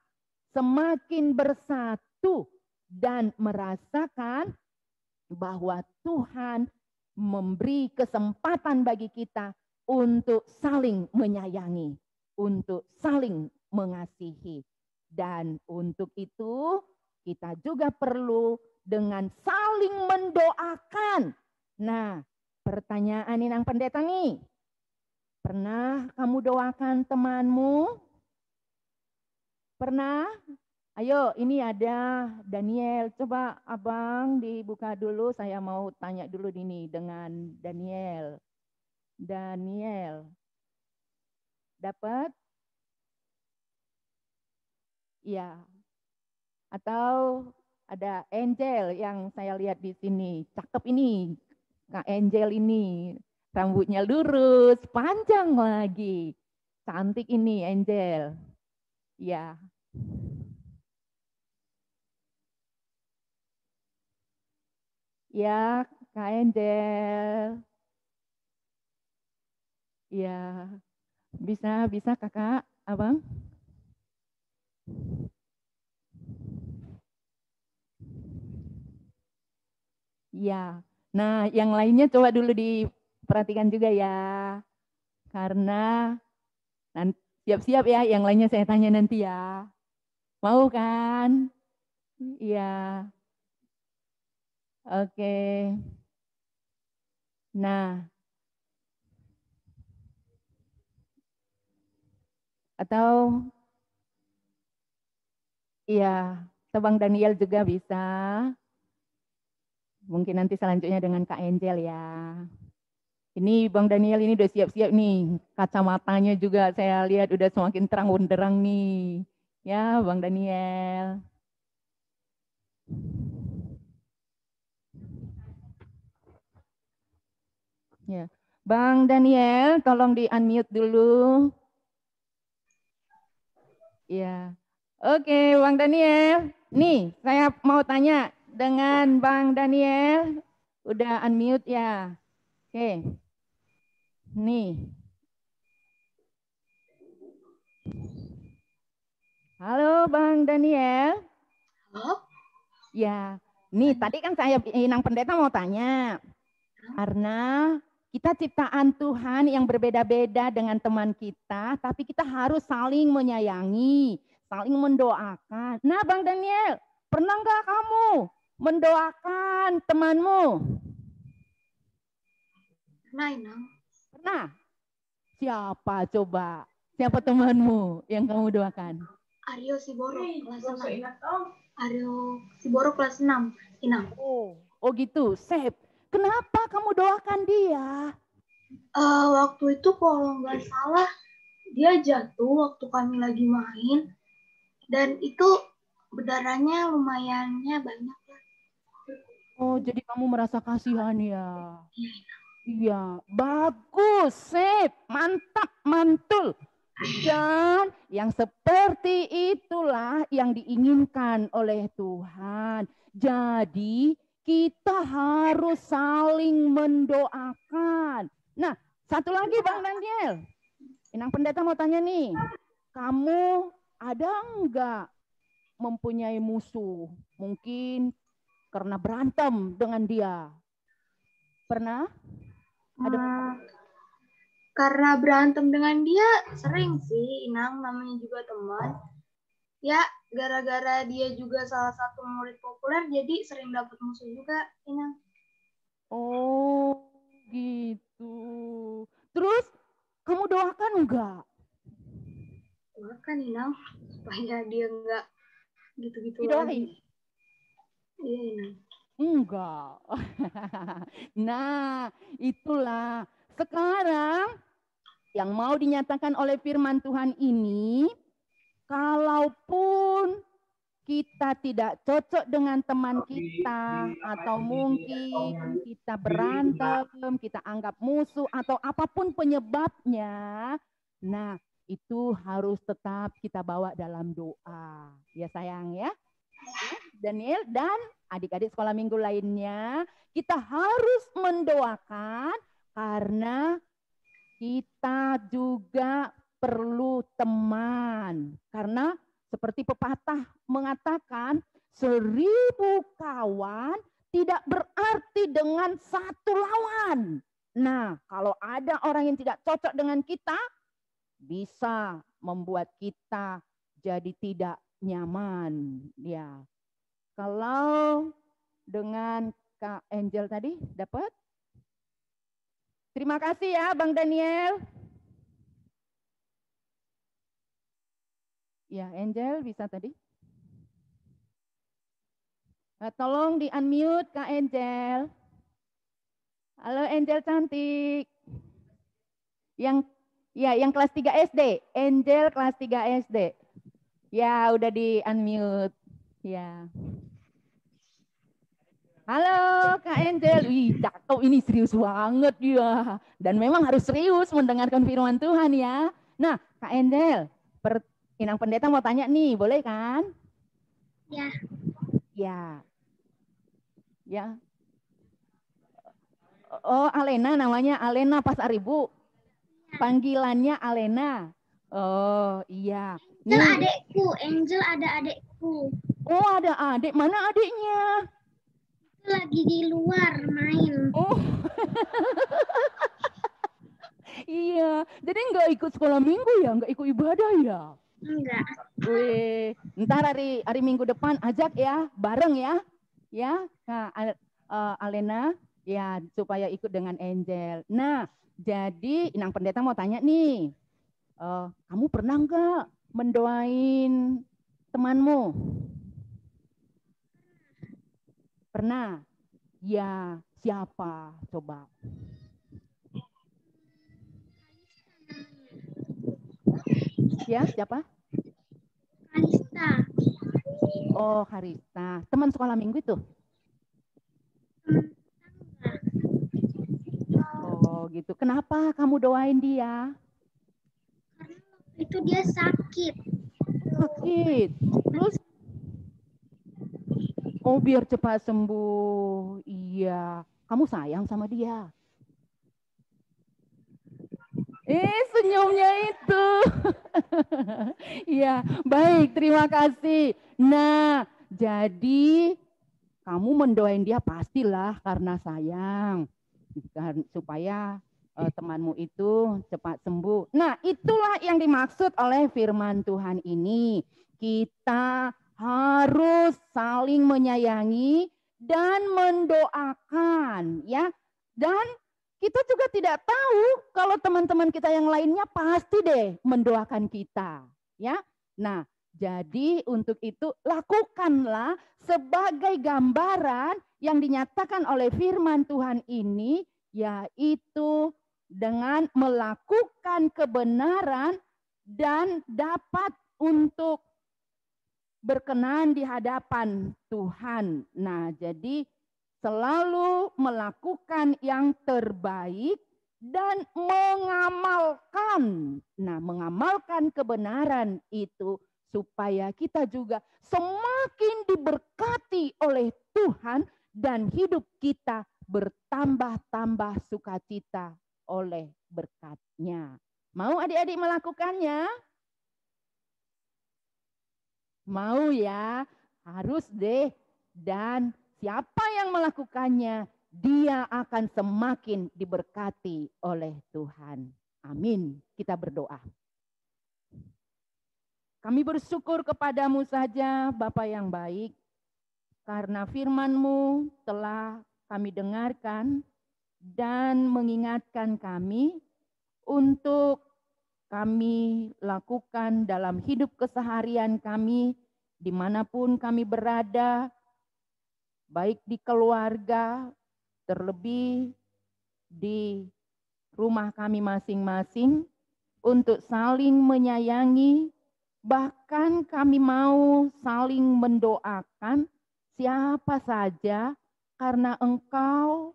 semakin bersatu, dan merasakan bahwa Tuhan memberi kesempatan bagi kita untuk saling menyayangi, untuk saling mengasihi. Dan untuk itu kita juga perlu dengan saling mendoakan. Nah, pertanyaan Inang Pendeta nih, pernah kamu doakan temanmu? Pernah? Ayo, ini ada Daniel. Coba abang dibuka dulu. Saya mau tanya dulu ini dengan Daniel. Daniel, dapat? Iya. Atau ada Angel yang saya lihat di sini. Cakep ini, Kak Angel ini. Rambutnya lurus, panjang lagi. Cantik ini Angel. Ya. Ya, Kak Angel. Ya. Bisa Kakak, Abang? Ya. Nah, yang lainnya coba dulu diperhatikan juga ya. Karena siap-siap ya, yang lainnya saya tanya nanti ya. Mau kan? Iya. Oke. Nah. Atau iya, Bang Daniel juga bisa. Mungkin nanti selanjutnya dengan Kak Angel ya. Ini Bang Daniel ini udah siap-siap nih. Kacamatanya juga saya lihat udah semakin terang benderang nih. Ya, Bang Daniel. Ya. Bang Daniel, tolong di-unmute dulu. Ya. Oke, Bang Daniel. Nih, saya mau tanya dengan Bang Daniel. Udah unmute ya. Oke. Nih. Halo Bang Daniel. Halo? Ya, nih tadi kan saya Inang Pendeta mau tanya. Karena kita ciptaan Tuhan yang berbeda-beda dengan teman kita, tapi kita harus saling menyayangi, saling mendoakan. Nah Bang Daniel, pernah nggak kamu mendoakan temanmu? Pernah, Inang. Pernah? Siapa coba? Siapa temanmu yang kamu doakan? Aryo Siboro kelas 6. Aryo Siboro kelas 6, Inang. Oh gitu, Sep. Kenapa kamu doakan dia? Waktu itu kalau nggak salah dia jatuh waktu kami lagi main dan itu berdarahnya lumayannya banyak. Oh, jadi kamu merasa kasihan ya? Iya, bagus, Sep. Mantap, mantul. Dan yang seperti itulah yang diinginkan oleh Tuhan. Jadi kita harus saling mendoakan. Nah, satu lagi Bang Daniel. Inang Pendeta mau tanya nih. Kamu ada enggak mempunyai musuh? Mungkin karena berantem dengan dia. Pernah? Ada Karena berantem dengan dia sering sih, Inang, namanya juga teman. Ya, gara-gara dia juga salah satu murid populer, jadi sering dapat musuh juga, Inang. Oh, gitu. Terus kamu doakan enggak? Doakan, Inang, supaya dia enggak gitu-gitu Didoain? lagi. Iya, Inang. Enggak. Nah, itulah. Sekarang yang mau dinyatakan oleh firman Tuhan ini, kalaupun kita tidak cocok dengan teman kita, atau mungkin kita berantem, kita anggap musuh, atau apapun penyebabnya, nah itu harus tetap kita bawa dalam doa. Ya sayang ya. Daniel dan adik-adik sekolah minggu lainnya, kita harus mendoakan karena kita juga perlu teman. Karena seperti pepatah mengatakan, 1000 kawan tidak berarti dengan 1 lawan. Nah, kalau ada orang yang tidak cocok dengan kita, bisa membuat kita jadi tidak nyaman. Ya. Kalau dengan Kak Angel tadi dapat? Terima kasih ya Bang Daniel. Ya, Angel bisa tadi. Tolong di unmute Kak Angel. Halo Angel cantik. Yang kelas 3 SD, Angel kelas 3 SD. Ya, udah di unmute. Ya. Halo Kak Angel. Wih, cakep ini, serius banget ya. Dan memang harus serius mendengarkan firman Tuhan ya. Nah, Kak Angel, Inang Pendeta mau tanya nih, boleh kan? Ya. Ya. Ya. Oh, Alena namanya, Alena Pasaribu. Panggilannya Alena. Oh, iya. Angel adekku, Angel ada adekku. Oh, ada adik. Mana adiknya? Lagi di luar main. Oh. Iya, jadi nggak ikut sekolah minggu ya, nggak ikut ibadah ya? Enggak. Wih, ntar hari Minggu depan ajak ya, bareng ya, Nah, Alena, ya supaya ikut dengan Angel. Nah, jadi Inang Pendeta mau tanya nih, kamu pernah nggak mendoain temanmu? Pernah? Ya, siapa? Coba. Ya, siapa? Harista. Oh, Harista. Teman sekolah minggu itu? Oh, gitu. Kenapa kamu doain dia? Karena waktu itu dia sakit. Sakit. Terus Oh, biar cepat sembuh. Iya, kamu sayang sama dia. Senyumnya itu. Iya, baik, terima kasih. Nah, jadi kamu mendoain dia pastilah karena sayang. Supaya temanmu itu cepat sembuh. Nah, itulah yang dimaksud oleh firman Tuhan ini. Kita harus saling menyayangi dan mendoakan, ya. Dan kita juga tidak tahu kalau teman-teman kita yang lainnya pasti deh mendoakan kita, ya. Nah, jadi untuk itu lakukanlah sebagai gambaran yang dinyatakan oleh firman Tuhan ini, yaitu dengan melakukan kebenaran dan dapat untuk berkenan di hadapan Tuhan. Nah, jadi selalu melakukan yang terbaik dan mengamalkan. Nah, mengamalkan kebenaran itu supaya kita juga semakin diberkati oleh Tuhan dan hidup kita bertambah-tambah sukacita oleh berkat-Nya. Mau adik-adik melakukannya? Mau ya? Harus deh. Dan siapa yang melakukannya, dia akan semakin diberkati oleh Tuhan. Amin. Kita berdoa. Kami bersyukur kepadamu saja, Bapa yang baik, karena firman-Mu telah kami dengarkan dan mengingatkan kami untuk kami lakukan dalam hidup keseharian kami, dimanapun kami berada, baik di keluarga, terlebih di rumah kami masing-masing, untuk saling menyayangi, bahkan kami mau saling mendoakan siapa saja, karena Engkau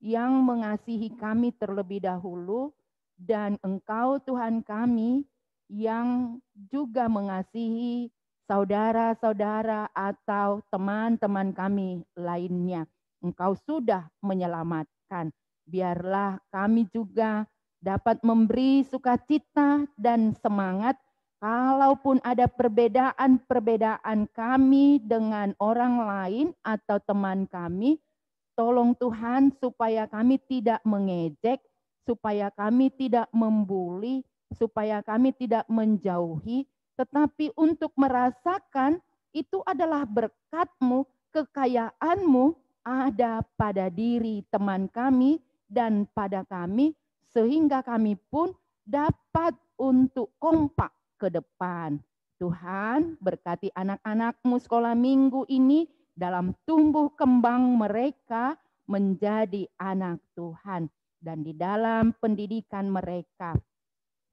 yang mengasihi kami terlebih dahulu, dan Engkau Tuhan kami yang juga mengasihi saudara-saudara atau teman-teman kami lainnya. Engkau sudah menyelamatkan. Biarlah kami juga dapat memberi sukacita dan semangat kalaupun ada perbedaan-perbedaan kami dengan orang lain atau teman kami. Tolong Tuhan supaya kami tidak mengejek, supaya kami tidak membuli, supaya kami tidak menjauhi, tetapi untuk merasakan itu adalah berkat-Mu, kekayaan-Mu ada pada diri teman kami dan pada kami, sehingga kami pun dapat untuk kompak ke depan. Tuhan, berkati anak-anak-Mu sekolah minggu ini dalam tumbuh kembang mereka menjadi anak Tuhan. Dan di dalam pendidikan mereka,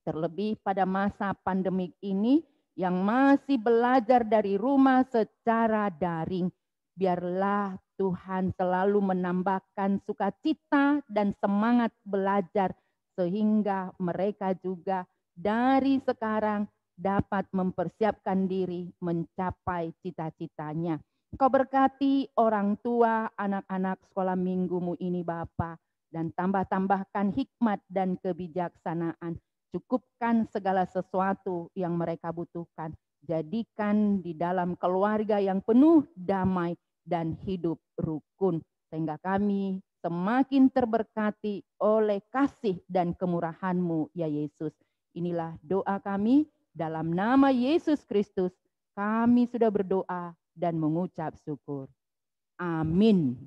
terlebih pada masa pandemik ini yang masih belajar dari rumah secara daring, biarlah Tuhan selalu menambahkan sukacita dan semangat belajar sehingga mereka juga dari sekarang dapat mempersiapkan diri mencapai cita-citanya. Kau berkati orang tua anak-anak sekolah minggumu ini Bapa, dan tambahkan hikmat dan kebijaksanaan. Cukupkan segala sesuatu yang mereka butuhkan. Jadikan di dalam keluarga yang penuh damai dan hidup rukun. Sehingga kami semakin terberkati oleh kasih dan kemurahan-Mu ya Yesus. Inilah doa kami dalam nama Yesus Kristus. Kami sudah berdoa dan mengucap syukur. Amin.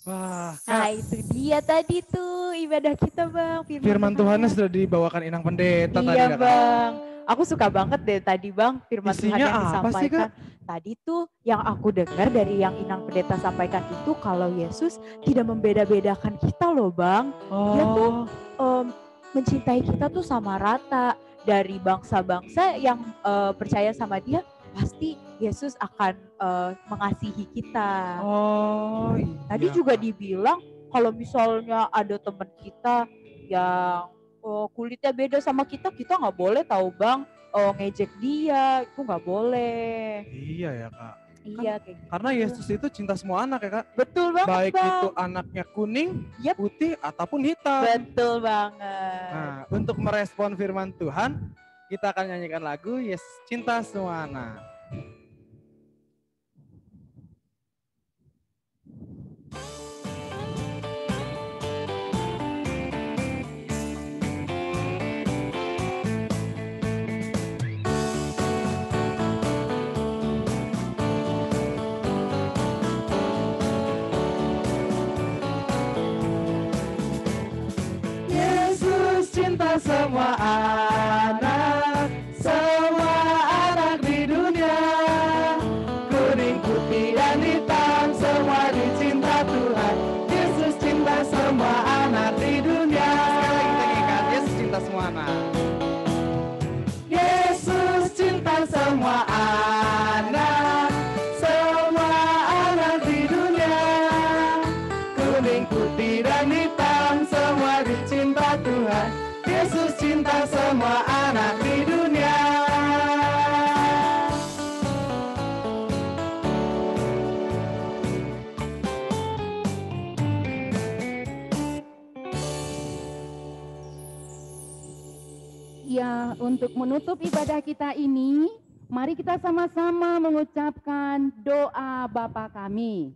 Wah, Nah itu dia tadi tuh ibadah kita Bang. firman Tuhannya sudah dibawakan Inang Pendeta tadi Iya Kak. Bang. Aku suka banget deh tadi Bang firman Tuhan Isinya yang apa sih, disampaikan. Kak? Tadi tuh yang aku dengar dari yang Inang Pendeta sampaikan itu kalau Yesus tidak membeda-bedakan kita loh Bang. Dia tuh mencintai kita tuh sama rata. dari bangsa-bangsa yang percaya sama dia, pasti Yesus akan mengasihi kita. Oh, Tadi iya. juga dibilang kalau misalnya ada teman kita yang kulitnya beda sama kita nggak boleh tahu Bang, ngejek dia, itu nggak boleh. Iya ya Kak. Iya kayak gitu. Karena Yesus itu cinta semua anak ya Kak. Betul banget Baik Bang. itu anaknya kuning, Yep. putih, ataupun hitam. Betul banget. Nah, untuk merespon firman Tuhan, kita akan nyanyikan lagu Yesus cinta semua anak. Yesus cinta semua anak di dunia. Kuning, putih, dan hitam, semua dicinta Tuhan. Yesus cinta semua anak di dunia. Sekali lagi kita nyanyikan, Yesus cinta semua anak. Yesus cinta semua anak di dunia. Kuning, putih, dan hitam, semua dicinta Tuhan. Yesus cinta semua anak di dunia. Ya, untuk menutup ibadah kita ini, mari kita sama-sama mengucapkan doa Bapa kami.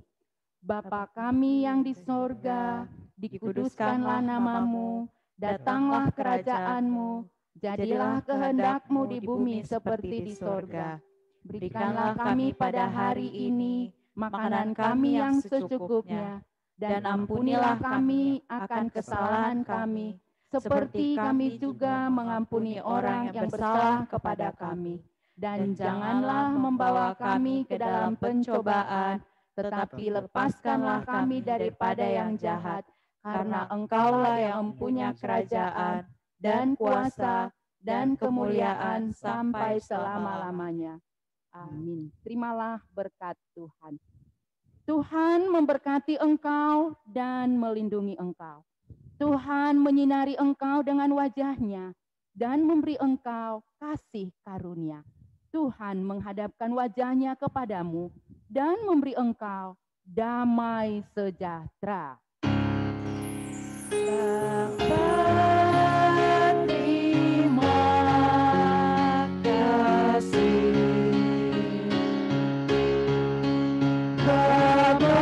Bapa kami yang di sorga, dikuduskanlah namamu, datanglah kerajaanmu, jadilah kehendak-Mu di bumi seperti di sorga. Berikanlah kami pada hari ini makanan kami yang secukupnya, dan ampunilah kami akan kesalahan kami, seperti kami juga mengampuni orang yang bersalah kepada kami. Dan janganlah membawa kami ke dalam pencobaan, tetapi lepaskanlah kami daripada yang jahat, karena Engkaulah yang mempunyai kerajaan, dan kuasa, dan kemuliaan sampai selama-lamanya. Amin. Terimalah berkat Tuhan. Tuhan memberkati engkau dan melindungi engkau. Tuhan menyinari engkau dengan wajah-Nya dan memberi engkau kasih karunia. Tuhan menghadapkan wajah-Nya kepadamu dan memberi engkau damai sejahtera. Bapa, terima kasih. Bapa,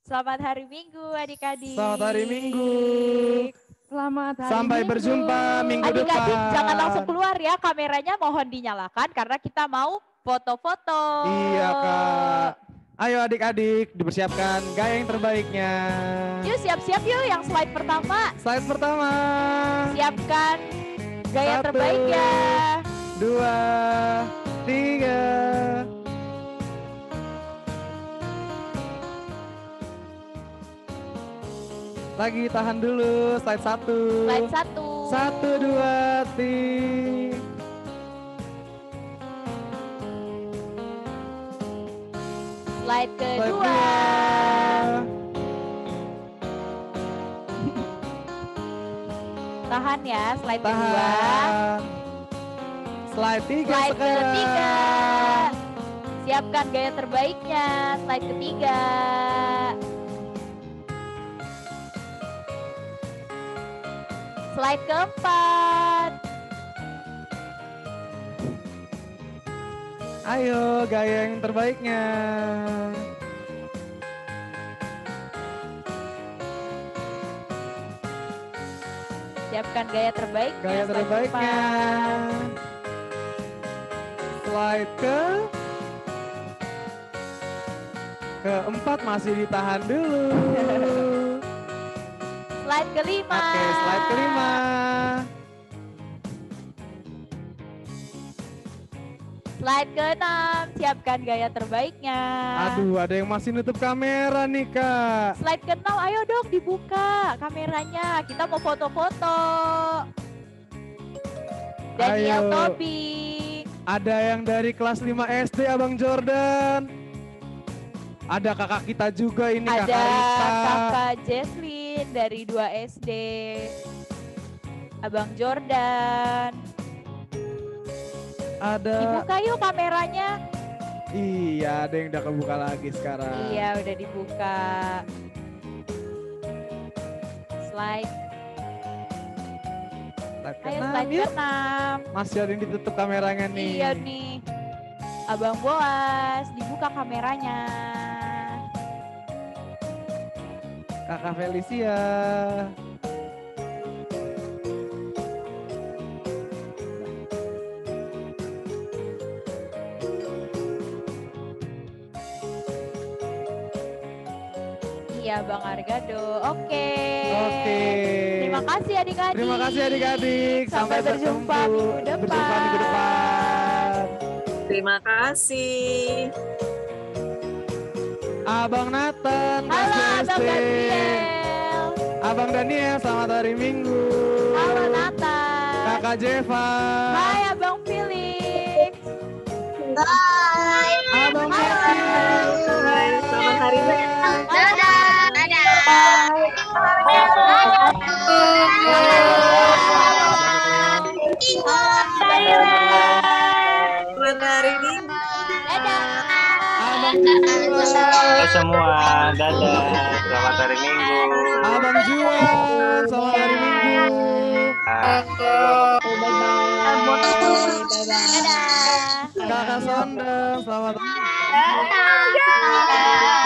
Selamat hari Minggu adik-adik. Selamat hari Minggu. Selamat hari Sampai Minggu. berjumpa minggu depan. Adik-adik jangan langsung keluar ya, kameranya mohon dinyalakan karena kita mau foto-foto. Iya Kak. Ayo adik-adik dipersiapkan gaya yang terbaiknya. Yuk siap-siap yuk yang slide pertama. Slide pertama. Siapkan gaya 1, terbaiknya. 2, 3. Lagi tahan dulu, slide 1. Slide 1. 1, 2, 3. Slide kedua. Tahan ya, slide kedua. Tahan. Slide 3 Slide sekarang. ketiga. Siapkan gaya terbaiknya, slide ketiga. Slide keempat. Ayo gaya yang terbaiknya. Siapkan gaya terbaiknya. Gaya terbaiknya. Slide keempat masih ditahan dulu. Slide kelima. Oke, slide kelima. Slide keenam, siapkan gaya terbaiknya. Aduh, ada yang masih nutup kamera nih, Kak. Slide keenam, ayo dong dibuka kameranya. Kita mau foto-foto. Daniel Ayo. Tobing. Ada yang dari kelas 5 SD, Abang Jordan. Ada kakak kita juga ini, Ada Kakak Rita. kakak Jesslyn dari 2 SD. Abang Jordan. Ada. Dibuka yuk kameranya. Iya, ada yang udah kebuka lagi sekarang. Iya, udah dibuka. Slide. Slide Ayo ke-6 slide yuk. ke-6. Masih ada yang ditutup kameranya nih. Iya nih. Abang Boas, dibuka kameranya. Kakak Felicia. Iya, Bang Argado. Oke. Oke. Terima kasih adik-adik. Terima kasih adik-adik. Sampai berjumpa minggu depan. Berjumpa minggu depan. Terima kasih. Abang Nathan, Halo kelas Abang 2 SD. Daniel. Abang Daniel, selamat hari Minggu. Halo Nathan. Kakak Jeva. Hai Abang Felix. Abang Messi. Hai, selamat hari Minggu. Selamat hari Minggu. Abang Jua. Halo semua, dadah. Selamat hari Minggu. Abang Juan, selamat hari Minggu. Dadah. Kakak Sondeng, selamat hari Minggu. Dadah.